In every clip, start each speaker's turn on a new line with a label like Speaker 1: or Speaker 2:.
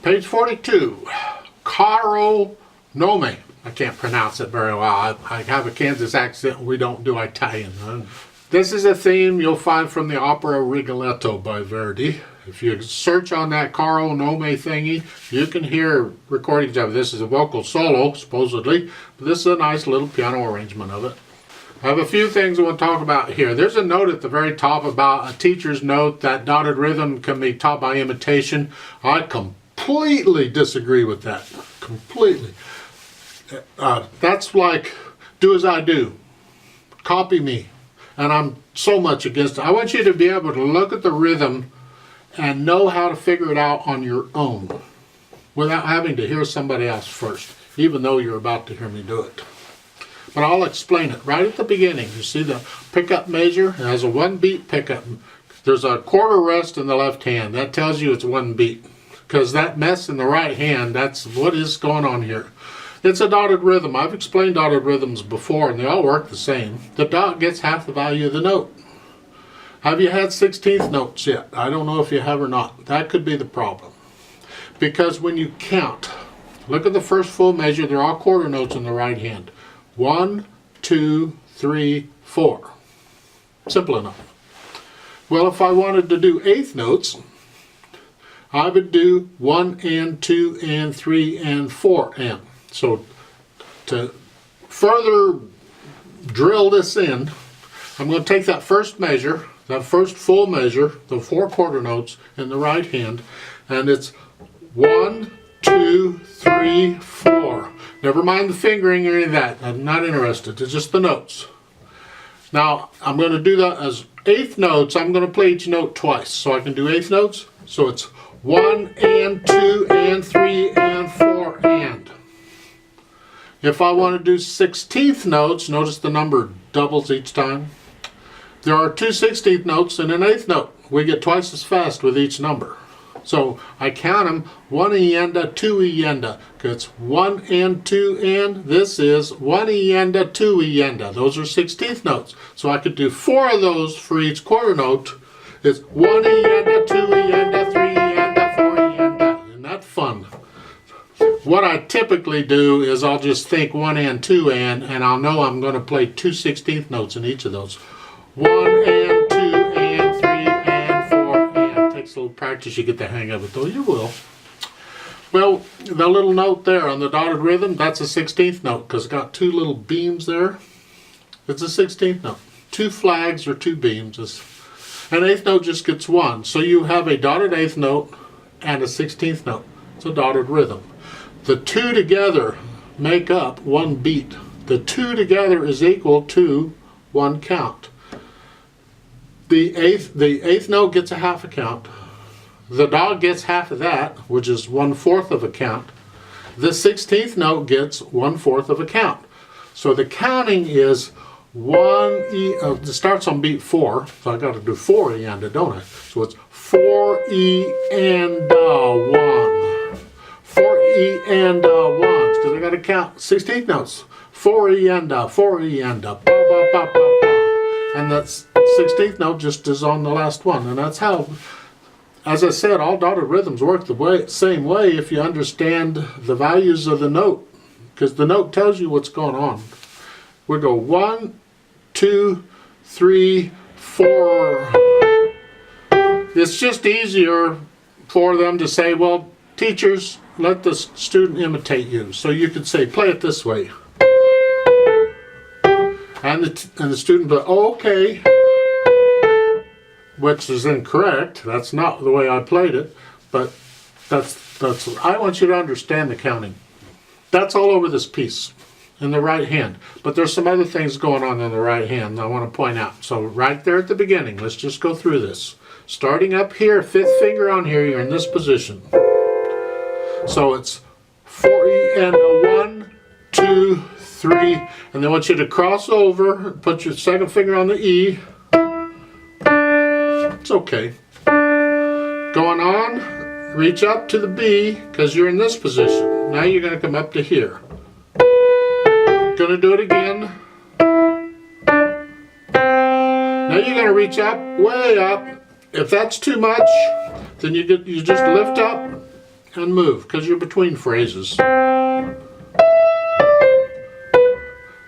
Speaker 1: Page 42, Caro Nome. I can't pronounce it very well. I have a Kansas accent. We don't do Italian. This is a theme you'll find from the opera Rigoletto by Verdi. If you search on that Caro Nome thingy, you can hear recordings of it. This is a vocal solo, supposedly, but this is a nice little piano arrangement of it. I have a few things I want to talk about here. There's a note at the very top about a teacher's note that dotted rhythm can be taught by imitation. I completely disagree with that. Completely. That's like, do as I do. Copy me. And I'm so much against it. I want you to be able to look at the rhythm and know how to figure it out on your own without having to hear somebody else first, even though you're about to hear me do it. But I'll explain it right at the beginning. You see the pickup measure? It has a 1 beat pickup. There's a quarter rest in the left hand. That tells you it's 1 beat. Because that mess in the right hand, that's what is going on here. It's a dotted rhythm. I've explained dotted rhythms before and they all work the same. The dot gets half the value of the note. Have you had 16th notes yet? I don't know if you have or not. That could be the problem. Because when you count, look at the first full measure, they're all quarter notes in the right hand. 1, 2, 3, 4. Simple enough. Well, if I wanted to do eighth notes, I would do 1 and 2 and 3 and 4 and. So to further drill this in, I'm going to take that first measure, that first full measure, the 4 quarter notes in the right hand, and it's 1, 2, 3, 4. Never mind the fingering or any of that. I'm not interested. It's just the notes. Now, I'm going to do that as eighth notes. I'm going to play each note twice so I can do eighth notes. So it's 1 and 2 and 3 and 4 and. If I want to do 16th notes, notice the number doubles each time. There are 2 16th notes and an eighth note. We get twice as fast with each number. So I count them 1 ienda, 2 ienda. It's 1 and 2 and. This is 1 ienda, 2 ienda. Those are 16th notes. So I could do 4 of those for each quarter note. It's 1 ienda, 2 ienda, 3 ienda, 4 ienda. Isn't that fun? What I typically do is I'll just think 1 and 2 and I'll know I'm going to play 2 16th notes in each of those. 1 and 2 and 3 and 4 and. Takes a little practice, you get the hang of it, though you will. Well, the little note there on the dotted rhythm, that's a 16th note because it's got 2 little beams there. It's a 16th note. 2 flags or 2 beams. An eighth note just gets 1. So you have a dotted eighth note and a 16th note. It's a dotted rhythm. The 2 together make up 1 beat. The 2 together is equal to 1 count. The eighth note gets a half a count. The dog gets half of that, which is 1/4 of a count. The 16th note gets 1/4 of a count. So the counting is it starts on beat 4, so I got to do 4 ienda, don't I? So it's 4 ienda 1. 4 ienda 1s, because I got to count 16th notes. 4 ienda, 4 ienda, ba ba ba ba ba. And that's 16th note just is on the last one. And that's how, as I said, all dotted rhythms work the same way if you understand the values of the note. Because the note tells you what's going on. We go 1, 2, 3, 4. It's just easier for them to say, well, teachers, let the student imitate you. So you could say, play it this way. And the student will, oh, okay. Which is incorrect. That's not the way I played it. But I want you to understand the counting. That's all over this piece in the right hand. But there's some other things going on in the right hand I want to point out. So right there at the beginning, let's just go through this. Starting up here, 5th finger on here, you're in this position. So it's 4 and a 1, 2, 3, and then I want you to cross over, put your 2nd finger on the E. It's okay. Going on, reach up to the B, because you're in this position. Now you're going to come up to here. Going to do it again. Now you're going to reach up, way up. If that's too much, then you just lift up and move because you're between phrases. Now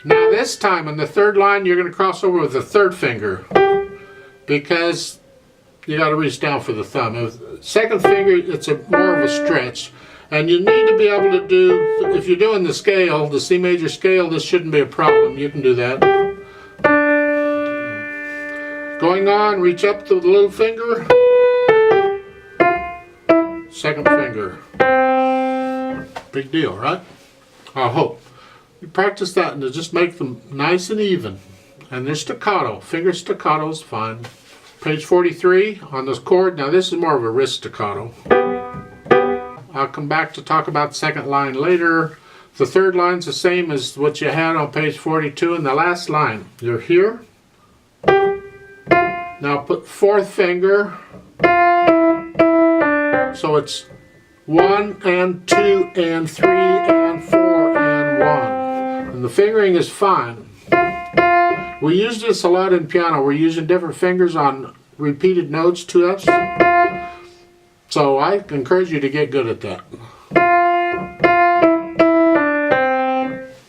Speaker 1: this time in the third line you're going to cross over with the third finger because you got to reach down for the thumb. Second finger, it's more of a stretch. And you need to be able to do, if you're doing the scale, the C major scale, this shouldn't be a problem. You can do that. Going on, reach up to the little finger. Second finger. Big deal, right? I hope. You practice that and to just make them nice and even. And they're staccato. Finger staccato is fine. Page 43 on this chord. Now this is more of a wrist staccato. I'll come back to talk about the second line later. The third line's the same as what you had on page 42 and the last line. You're here. Now put fourth finger. So it's 1 and 2 and 3 and 4 and 1. And the fingering is fine. We use this a lot in piano. We're using different fingers on repeated notes, 2 Fs. So I encourage you to get good at that.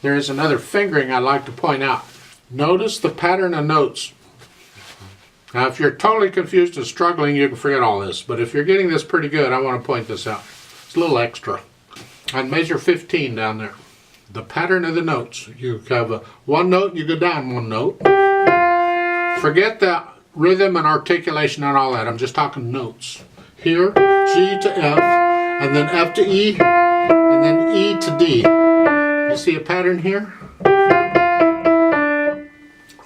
Speaker 1: There is another fingering I'd like to point out. Notice the pattern of notes. Now if you're totally confused and struggling, you can forget all this. But if you're getting this pretty good, I want to point this out. It's a little extra. On measure 15 down there. The pattern of the notes. You have one note, you go down one note. Forget that rhythm and articulation and all that. I'm just talking notes. Here, G to F, and then F to E, and then E to D. You see a pattern here?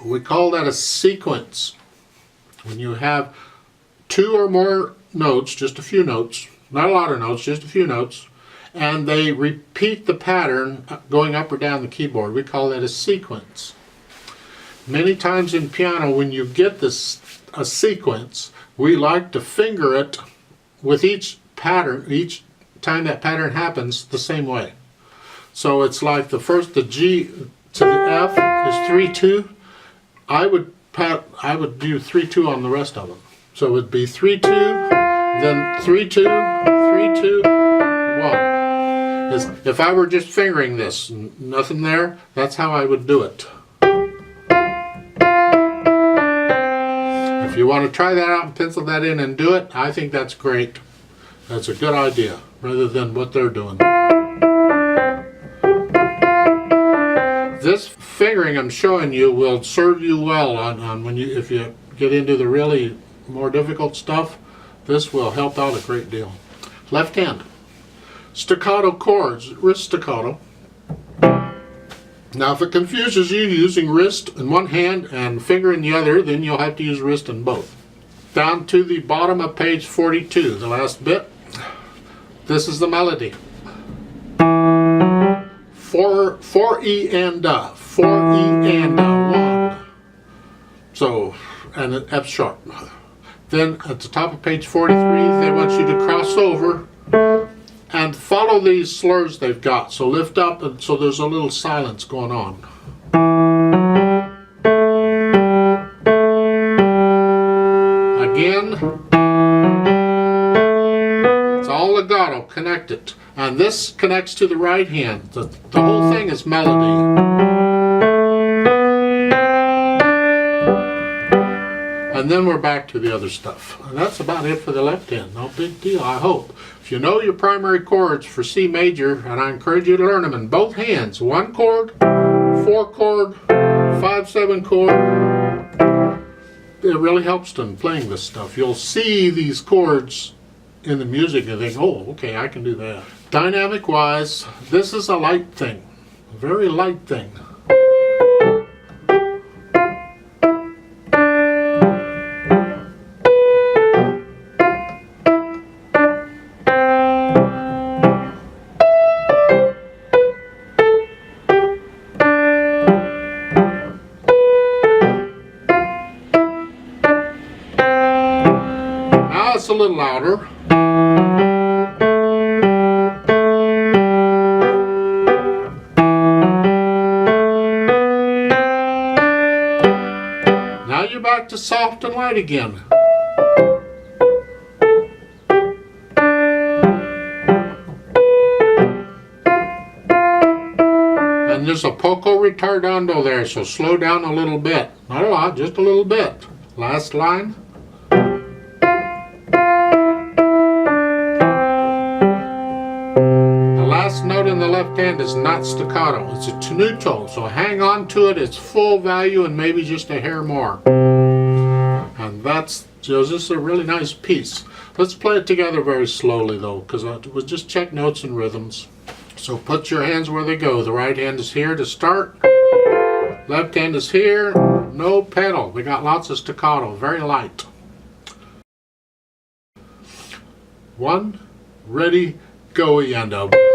Speaker 1: We call that a sequence. When you have 2 or more notes, just a few notes, not a lot of notes, just a few notes, and they repeat the pattern going up or down the keyboard, we call that a sequence. Many times in piano, when you get this a sequence, we like to finger it with each pattern, each time that pattern happens, the same way. So it's like the G to the F is 3-2. I would do 3-2 on the rest of them. So it would be 3-2, then 3-2, 3-2, 1. If I were just fingering this, nothing there, that's how I would do it. If you want to try that out and pencil that in and do it, I think that's great. That's a good idea, rather than what they're doing. This fingering I'm showing you will serve you well on if you get into the really more difficult stuff. This will help out a great deal. Left hand. Staccato chords, wrist staccato. Now if it confuses you using wrist in one hand and finger in the other, then you'll have to use wrist in both. Down to the bottom of page 42, the last bit. This is the melody. 4E and A, 4E and A, 1. So, and an F sharp. Then at the top of page 43, they want you to cross over and follow these slurs they've got. So lift up, and so there's a little silence going on. Again, it's all legato, connected. And this connects to the right hand. The whole thing is melody. And then we're back to the other stuff. And that's about it for the left hand. No big deal, I hope. If you know your primary chords for C major, and I encourage you to learn them in both hands. 1 chord, 4 chord, 5/7 chord. It really helps in playing this stuff. You'll see these chords in the music and think, oh, okay, I can do that. Dynamic wise, this is a light thing. A very light thing. Now it's a little louder. Now you're back to soft and light again. there's a poco retardando there, so slow down a little bit. Not a lot, just a little bit. Last line. The last note in the left hand is not staccato, it's a tenuto, so hang on to it, it's full value and maybe just a hair more. And that's just a really nice piece. Let's play it together very slowly though, because we'll just check notes and rhythms. So put your hands where they go. The right hand is here to start. Left hand is here. No pedal. We got lots of staccato. Very light. 1, ready, go, yendo.